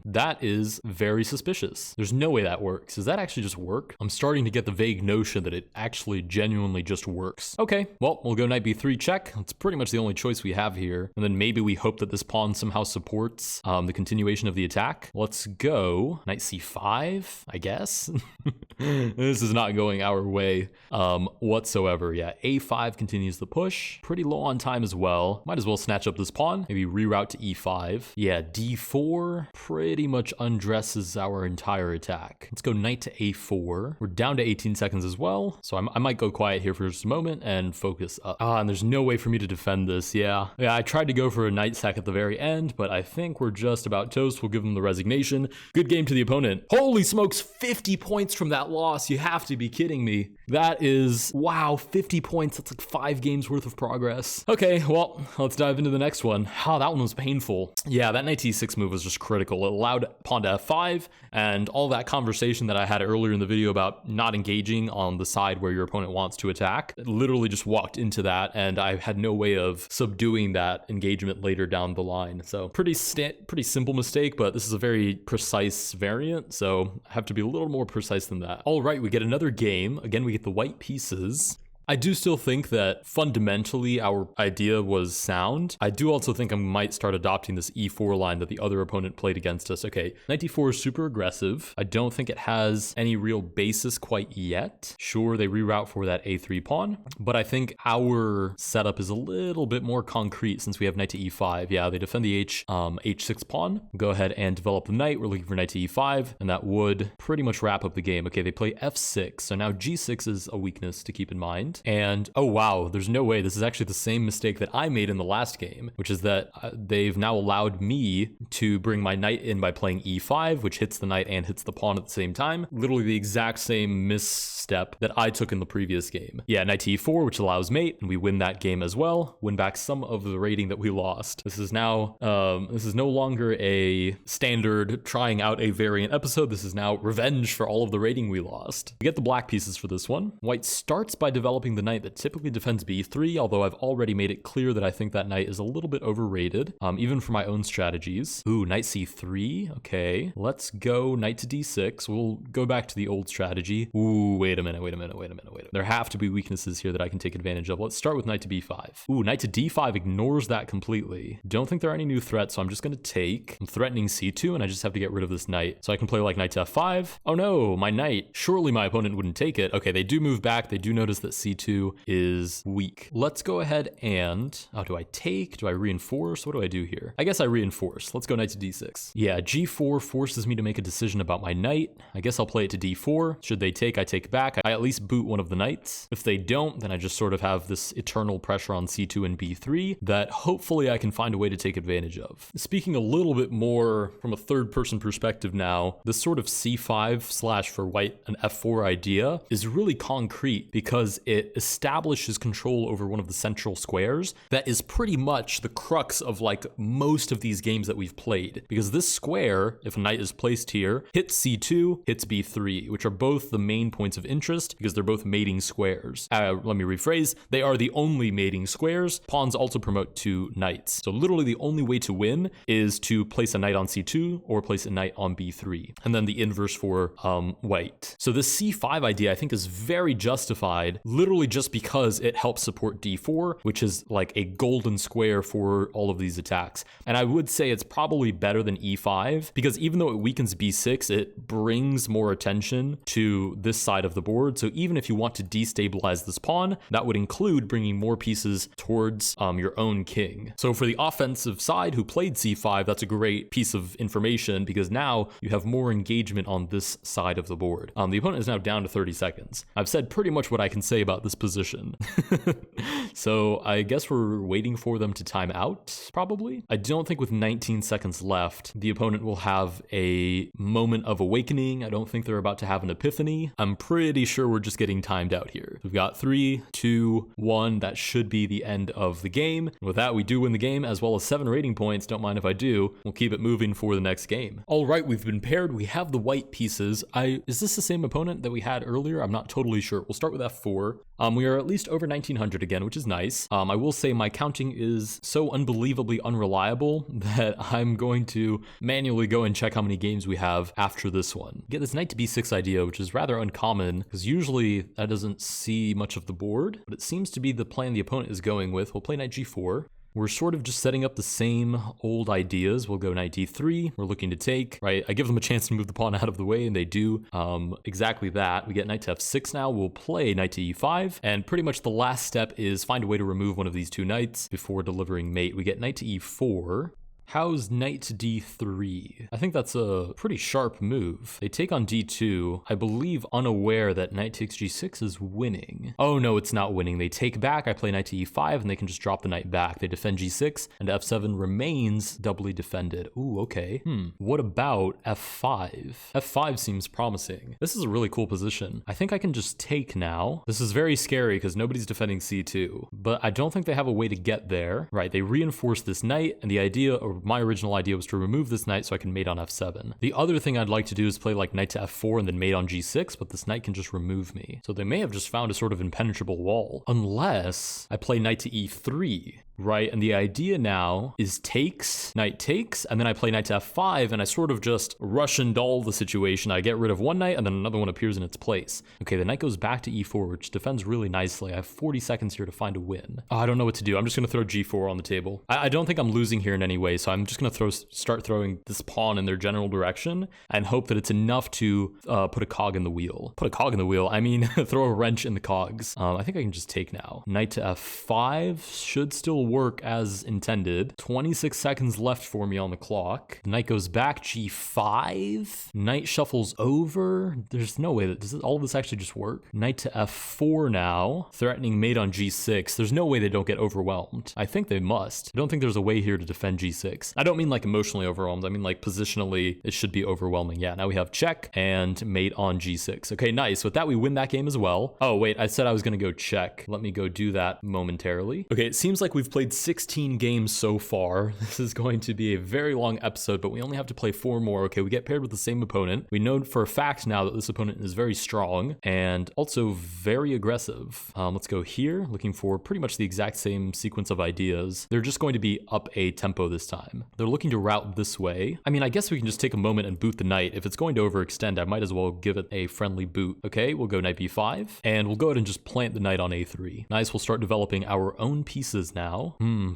That is very suspicious. There's no way that works. Does that actually just work? I'm starting to get the vague notion that it actually genuinely just works. Okay, well, we'll go knight b3 check. That's pretty much the only choice we have here. And then maybe we hope that this pawn somehow supports the continuation of the attack. Let's go knight c5, I guess. This is not going our way whatsoever. Yeah, a5 continues the push. Pretty low on time as well. Might as well snatch up this pawn. Maybe reroute to e5. Yeah, d4 pretty much undresses our entire attack. Let's go knight to a4. We're down to 18 seconds as well. So I might go quiet here for just a moment and focus up. And there's no way for me to defend this. Yeah, I tried to go for a knight sack at the very end, but I think we're just about toast. We'll give them the resignation. Good game to the opponent. Holy smokes, 50 points from that loss. You have to be kidding me. That is, wow, 50 points. That's like 5 games worth of progress. Okay, well, let's dive into the next one. Oh, that one was painful. Yeah, that knight t6 move was just critical. It allowed pawn to f5, and all that conversation that I had earlier in the video about not engaging on the side where your opponent wants to attack, it literally just walked into that, and I had no way of subduing that engagement later down the line. So pretty simple mistake, but this is a very precise variant, so I have to be a little more precise than that. All right, we get another game. Again, we get the white pieces. I do still think that fundamentally our idea was sound. I do also think I might start adopting this e4 line that the other opponent played against us. Okay, knight d4 is super aggressive. I don't think it has any real basis quite yet. Sure, they reroute for that a3 pawn, but I think our setup is a little bit more concrete since we have knight to e5. Yeah, they defend the h6 pawn. Go ahead and develop the knight. We're looking for knight to e5, and that would pretty much wrap up the game. Okay, they play f6, so now g6 is a weakness to keep in mind. And oh wow, there's no way. This is actually the same mistake that I made in the last game, which is that they've now allowed me to bring my knight in by playing e5, which hits the knight and hits the pawn at the same time. Literally the exact same misstep that I took in the previous game. Yeah, knight to e4, which allows mate, and we win that game as well. Win back some of the rating that we lost. This is now, this is no longer a standard trying out a variant episode. This is now revenge for all of the rating we lost. We get the black pieces for this one. White starts by developing the knight that typically defends b3, although I've already made it clear that I think that knight is a little bit overrated, even for my own strategies. Ooh, knight c3. Okay, let's go knight to d6. We'll go back to the old strategy. Ooh, wait a minute. There have to be weaknesses here that I can take advantage of. Let's start with knight to b5. Ooh, knight to d5 ignores that completely. Don't think there are any new threats, so I'm just going to take. I'm threatening c2, and I just have to get rid of this knight. So I can play like knight to f5. Oh no, my knight. Surely my opponent wouldn't take it. Okay, they do move back. They do notice that c2 is weak. Let's go ahead and, do I take? Do I reinforce? What do I do here? I guess I reinforce. Let's go knight to d6. Yeah, g4 forces me to make a decision about my knight. I guess I'll play it to d4. Should they take, I take back. I at least boot one of the knights. If they don't, then I just sort of have this eternal pressure on c2 and b3 that hopefully I can find a way to take advantage of. Speaking a little bit more from a third person perspective now, this sort of c5 / for white an f4 idea is really concrete because it establishes control over one of the central squares that is pretty much the crux of like most of these games that we've played, because this square, if a knight is placed here, hits c2, hits b3, which are both the main points of interest because they're both mating squares. Let me rephrase, they are the only mating squares. Pawns also promote to knights, so literally the only way to win is to place a knight on c2 or place a knight on b3, and then the inverse for white. So this c5 idea I think is very justified, literally just because it helps support d4, which is like a golden square for all of these attacks. And I would say it's probably better than e5 because even though it weakens b6, it brings more attention to this side of the board. So even if you want to destabilize this pawn, that would include bringing more pieces towards your own king. So for the offensive side who played c5, that's a great piece of information because now you have more engagement on this side of the board. The opponent is now down to 30 seconds. I've said pretty much what I can say about this position. So I guess we're waiting for them to time out, probably. I don't think with 19 seconds left, the opponent will have a moment of awakening. I don't think they're about to have an epiphany. I'm pretty sure we're just getting timed out here. We've got 3, 2, 1. That should be the end of the game. And with that, we do win the game as well as 7 rating points. Don't mind if I do. We'll keep it moving for the next game. All right, we've been paired. We have the white pieces. Is this the same opponent that we had earlier? I'm not totally sure. We'll start with f4. We are at least over 1900 again, which is is nice. I will say my counting is so unbelievably unreliable that I'm going to manually go and check how many games we have after this one. Get this knight to b6 idea, which is rather uncommon because usually that doesn't see much of the board, but it seems to be the plan the opponent is going with. We'll play knight g4. We're sort of just setting up the same old ideas. We'll go knight d3. We're looking to take, right? I give them a chance to move the pawn out of the way, and they do exactly that. We get knight to f6 now. We'll play knight to e5, and pretty much the last step is find a way to remove one of these two knights before delivering mate. We get knight to e4. How's knight to d3? I think that's a pretty sharp move. They take on d2, I believe unaware that knight takes g6 is winning. Oh no, it's not winning. They take back, I play knight to e5, and they can just drop the knight back. They defend g6, and f7 remains doubly defended. Ooh, okay. What about f5? f5 seems promising. This is a really cool position. I think I can just take now. This is very scary because nobody's defending c2, but I don't think they have a way to get there. Right, they reinforce this knight, and the idea, or my original idea, was to remove this knight so I can mate on f7. The other thing I'd like to do is play like knight to f4 and then mate on g6, but this knight can just remove me. So they may have just found a sort of impenetrable wall, unless I play knight to e3. Right, and the idea now is takes, knight takes, and then I play knight to f5, and I sort of just Russian doll the situation. I get rid of one knight, and then another one appears in its place. Okay, the knight goes back to e4, which defends really nicely. I have 40 seconds here to find a win. Oh, I don't know what to do. I'm just going to throw g4 on the table. I don't think I'm losing here in any way, so I'm just going to start throwing this pawn in their general direction and hope that it's enough to put a cog in the wheel. Put a cog in the wheel? I mean, throw a wrench in the cogs. I think I can just take now. Knight to f5 should still work as intended. 26 seconds left for me on the clock. Knight goes back, g5. Knight shuffles over. There's no way that, does all of this actually just work? Knight to f4 now, threatening mate on g6. There's no way they don't get overwhelmed. I think they must. I don't think there's a way here to defend g6. I don't mean like emotionally overwhelmed. I mean like positionally, it should be overwhelming. Yeah, now we have check and mate on g6. Okay, nice. With that, we win that game as well. Oh, wait, I said I was going to go check. Let me go do that momentarily. Okay, it seems like we've played 16 games so far. This is going to be a very long episode, but we only have to play 4 more. Okay, we get paired with the same opponent. We know for a fact now that this opponent is very strong and also very aggressive. Let's go here, looking for pretty much the exact same sequence of ideas. They're just going to be up a tempo this time. They're looking to route this way. I mean, I guess we can just take a moment and boot the knight. If it's going to overextend, I might as well give it a friendly boot. Okay, we'll go knight b5, and we'll go ahead and just plant the knight on a3. Nice, we'll start developing our own pieces now.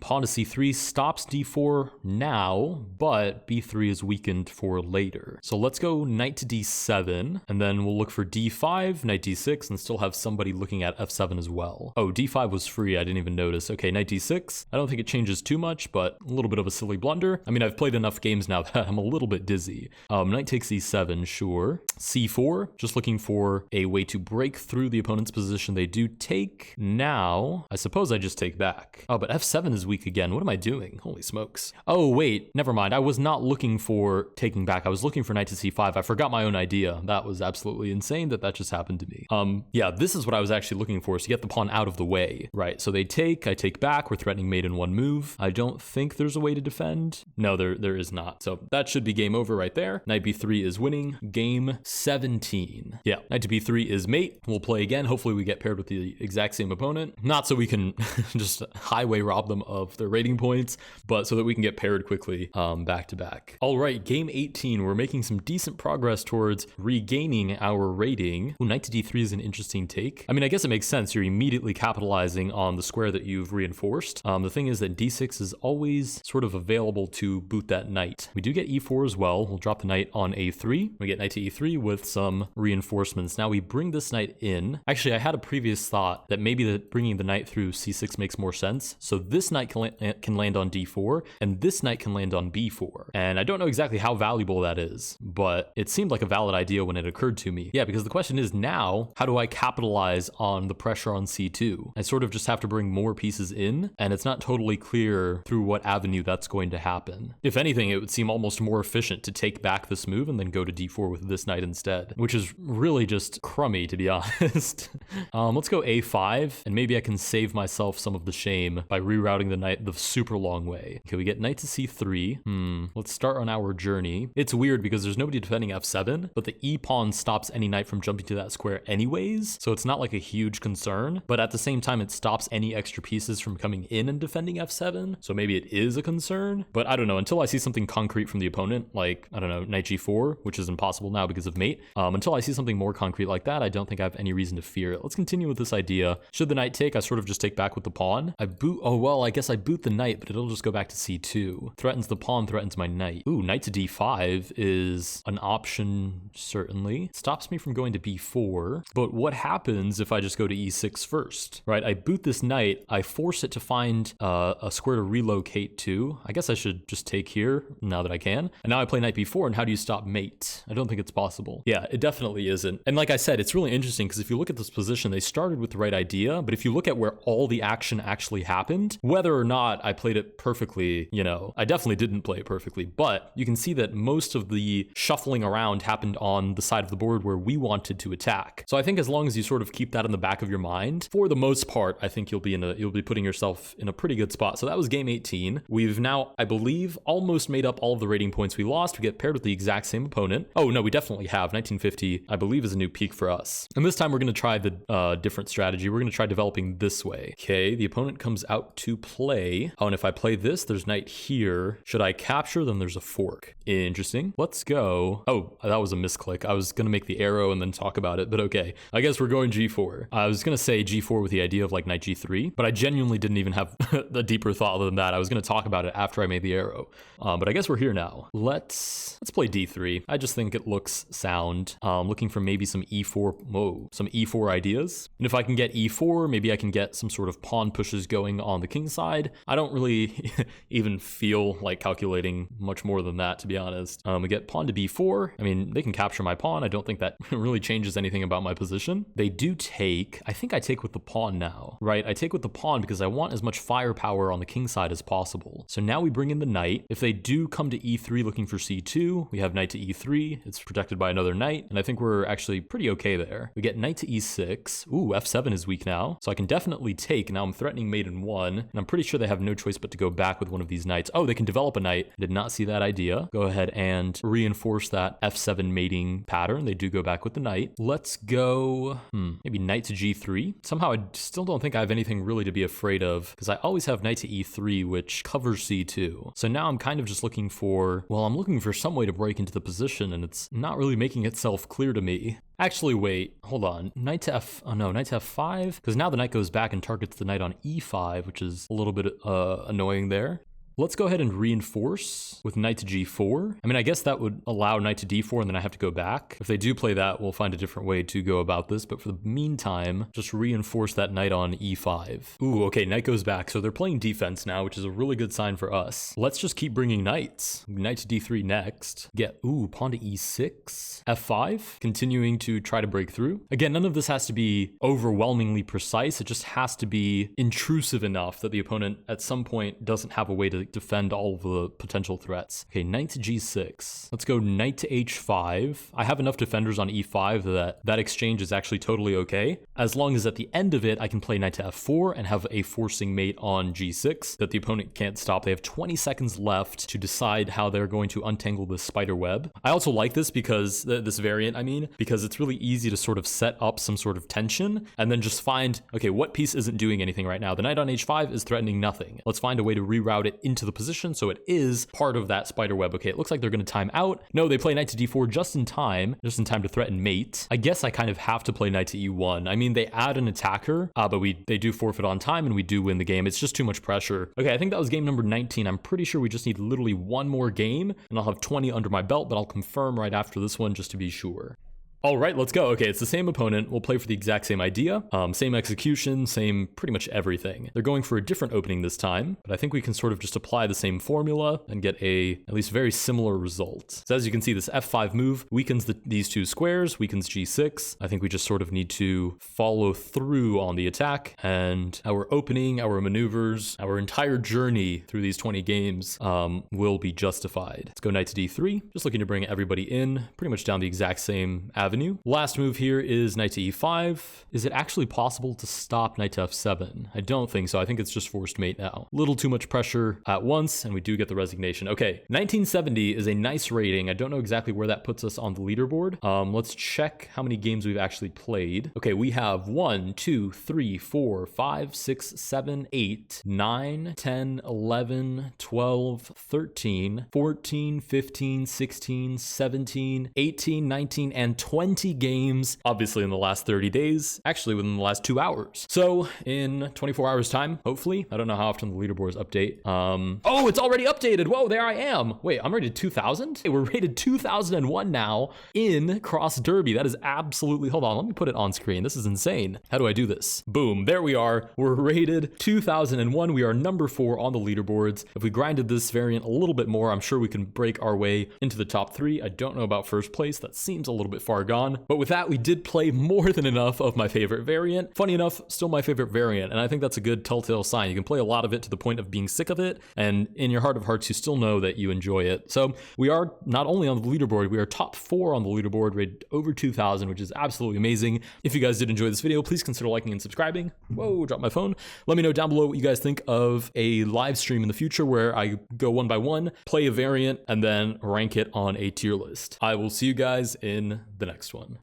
Pawn to c3 stops d4 now, but b3 is weakened for later. So let's go knight to d7, and then we'll look for d5, knight d6, and still have somebody looking at f7 as well. Oh, d5 was free, I didn't even notice. Okay, knight d6. I don't think it changes too much, but a little bit of a silly blunder. I mean, I've played enough games now that I'm a little bit dizzy. Knight takes e7, sure. c4, just looking for a way to break through the opponent's position. They do take now. I suppose I just take back. Oh, but f7 is weak again. What am I doing? Holy smokes. Oh, wait, never mind. I was not looking for taking back. I was looking for knight to c5. I forgot my own idea. That was absolutely insane that just happened to me. Yeah, this is what I was actually looking for, is to get the pawn out of the way. Right, so they take, I take back. We're threatening mate in one move. I don't think there's a way to defend. No, there is not. So that should be game over right there. Knight b3 is winning. Game 17. Yeah, knight to b3 is mate. We'll play again. Hopefully we get paired with the exact same opponent. Not so we can just highway rob them of their rating points, but so that we can get paired quickly back to back. All right, game 18. We're making some decent progress towards regaining our rating. Ooh, knight to d3 is an interesting take. I mean, I guess it makes sense. You're immediately capitalizing on the square that you've reinforced. The thing is that d6 is always sort of available to boot that knight. We do get e4 as well. We'll drop the knight on a3. We get knight to e3 with some reinforcements. Now we bring this knight in. Actually, I had a previous thought that maybe bringing the knight through c6 makes more sense. So this knight can land on d4, and this knight can land on b4. And I don't know exactly how valuable that is, but it seemed like a valid idea when it occurred to me. Yeah, because the question is now, how do I capitalize on the pressure on c2? I sort of just have to bring more pieces in, and it's not totally clear through what avenue that's going to happen. If anything, it would seem almost more efficient to take back this move and then go to d4 with this knight instead, which is really just crummy, to be honest. Let's go a5, and maybe I can save myself some of the shame by rerouting the knight the super long way. Okay, we get knight to c3. Let's start on our journey. It's weird because there's nobody defending f7, but the e pawn stops any knight from jumping to that square anyways, so it's not like a huge concern, but at the same time it stops any extra pieces from coming in and defending f7, so maybe it is a concern, but I don't know, until I see something concrete from the opponent, like, I don't know, knight g4, which is impossible now because of mate, until I see something more concrete like that, I don't think I have any reason to fear it. Let's continue with this idea. Should the knight take, I sort of just take back with the pawn. I boot, oh well, I guess I boot the knight, but it'll just go back to c2. Threatens the pawn, threatens my knight. Ooh, knight to d5 is an option, certainly. Stops me from going to b4, but what happens if I just go to e6 first, right? I boot this knight, I force it to find a square to relocate to. I guess I should just take here now that I can. And now I play knight b4, and how do you stop mate? I don't think it's possible. Yeah, it definitely isn't. And like I said, it's really interesting because if you look at this position, they started with the right idea, but if you look at where all the action actually happened, whether or not I played it perfectly, you know, I definitely didn't play it perfectly, but you can see that most of the shuffling around happened on the side of the board where we wanted to attack. So I think as long as you sort of keep that in the back of your mind, for the most part, I think you'll be putting yourself in a pretty good spot. So that was game 18. We've now, I believe, almost made up all of the rating points we lost. We get paired with the exact same opponent. Oh no, we definitely have. 1950, I believe, is a new peak for us. And this time we're going to try the different strategy. We're going to try developing this way. Okay, the opponent comes out to play. Oh, and if I play this, there's knight here. Should I capture? Then there's a fork. Interesting. Let's go. Oh, that was a misclick. I was going to make the arrow and then talk about it, but okay. I guess we're going g4. I was going to say g4 with the idea of like knight g3, but I genuinely didn't even have a deeper thought than that. I was going to talk about it after I made the arrow. But I guess we're here now. Let's play d3. I just think it looks sound. Looking for maybe some e4, some e4 ideas. And if I can get e4, maybe I can get some sort of pawn pushes going on the king side. I don't really even feel like calculating much more than that, to be honest. We get pawn to b4. I mean, they can capture my pawn. I don't think that really changes anything about my position. They do take. I think I take with the pawn now, right? I take with the pawn because I want as much firepower on the king side as possible. So now we bring in the knight. If they do come to e3 looking for c2, we have knight to e3. It's protected by another knight, and I think we're actually pretty okay there. We get knight to e6. Ooh, f7 is weak now, so I can definitely take. Now I'm threatening mate in 1, and I'm pretty sure they have no choice but to go back with one of these knights. Oh, they can develop a knight. Did not see that idea. Go ahead and reinforce that f7 mating pattern. They do go back with the knight. Let's go, maybe knight to g3. Somehow I still don't think I have anything really to be afraid of, because I always have knight to e3, which covers c2. So now I'm kind of just looking for, well, I'm looking for some way to break into the position, and it's not really making itself clear to me. Actually, wait, hold on. Knight to knight to f5, because now the knight goes back and targets the knight on e5, which is a little bit annoying there. Let's go ahead and reinforce with knight to g4. I mean, I guess that would allow knight to d4, and then I have to go back. If they do play that, we'll find a different way to go about this. But for the meantime, just reinforce that knight on e5. Ooh, okay, knight goes back. So they're playing defense now, which is a really good sign for us. Let's just keep bringing knights. Knight to d3 next. Get, ooh, pawn to e6. f5, continuing to try to break through. Again, none of this has to be overwhelmingly precise. It just has to be intrusive enough that the opponent at some point doesn't have a way to defend all of the potential threats. Okay, knight to g6. Let's go knight to h5. I have enough defenders on e5 that exchange is actually totally okay, as long as at the end of it, I can play knight to f4 and have a forcing mate on g6 that the opponent can't stop. They have 20 seconds left to decide how they're going to untangle this spider web. I also like this because, this variant, I mean, because it's really easy to sort of set up some sort of tension and then just find, okay, what piece isn't doing anything right now? The knight on h5 is threatening nothing. Let's find a way to reroute it into the position so it is part of that spider web. Okay, it looks like they're going to time out. No, they play knight to d4 just in time to threaten mate. I guess I kind of have to play knight to e1. I mean, they add an attacker, but they do forfeit on time and we do win the game. It's just too much pressure. Okay, I think that was game number 19. I'm pretty sure we just need literally one more game and I'll have 20 under my belt, but I'll confirm right after this one just to be sure. All right, let's go. Okay, it's the same opponent. We'll play for the exact same idea, same execution, same pretty much everything. They're going for a different opening this time, but I think we can sort of just apply the same formula and get at least very similar result. So as you can see, this f5 move weakens these two squares, weakens g6. I think we just sort of need to follow through on the attack, and our opening, our maneuvers, our entire journey through these 20 games will be justified. Let's go knight to d3, just looking to bring everybody in, pretty much down the exact same avenue Avenue. Last move here is knight to e5. Is it actually possible to stop knight to f7? I don't think so. I think it's just forced mate now. Little too much pressure at once, and we do get the resignation. Okay, 1970 is a nice rating. I don't know exactly where that puts us on the leaderboard. Let's check how many games we've actually played. Okay, we have 1, 2, 3, 4, 5, 6, 7, 8, 9, 10, 11, 12, 13, 14, 15, 16, 17, 18, 19, and 20 games, obviously in the last 30 days, actually within the last 2 hours. So in 24 hours time, hopefully, I don't know how often the leaderboards update. Oh, it's already updated. Whoa, there I am. Wait, I'm rated 2000? Hey, we're rated 2001 now in Cross Derby. That is absolutely, hold on, let me put it on screen. This is insane. How do I do this? Boom, there we are. We're rated 2001. We are number 4 on the leaderboards. If we grinded this variant a little bit more, I'm sure we can break our way into the top 3. I don't know about first place. That seems a little bit far gone. But with that, we did play more than enough of my favorite variant. Funny enough, still my favorite variant. And I think that's a good telltale sign. You can play a lot of it to the point of being sick of it. And in your heart of hearts, you still know that you enjoy it. So we are not only on the leaderboard, we are top 4 on the leaderboard, rated over 2,000, which is absolutely amazing. If you guys did enjoy this video, please consider liking and subscribing. Whoa, dropped my phone. Let me know down below what you guys think of a live stream in the future where I go one by one, play a variant, and then rank it on a tier list. I will see you guys in the next one.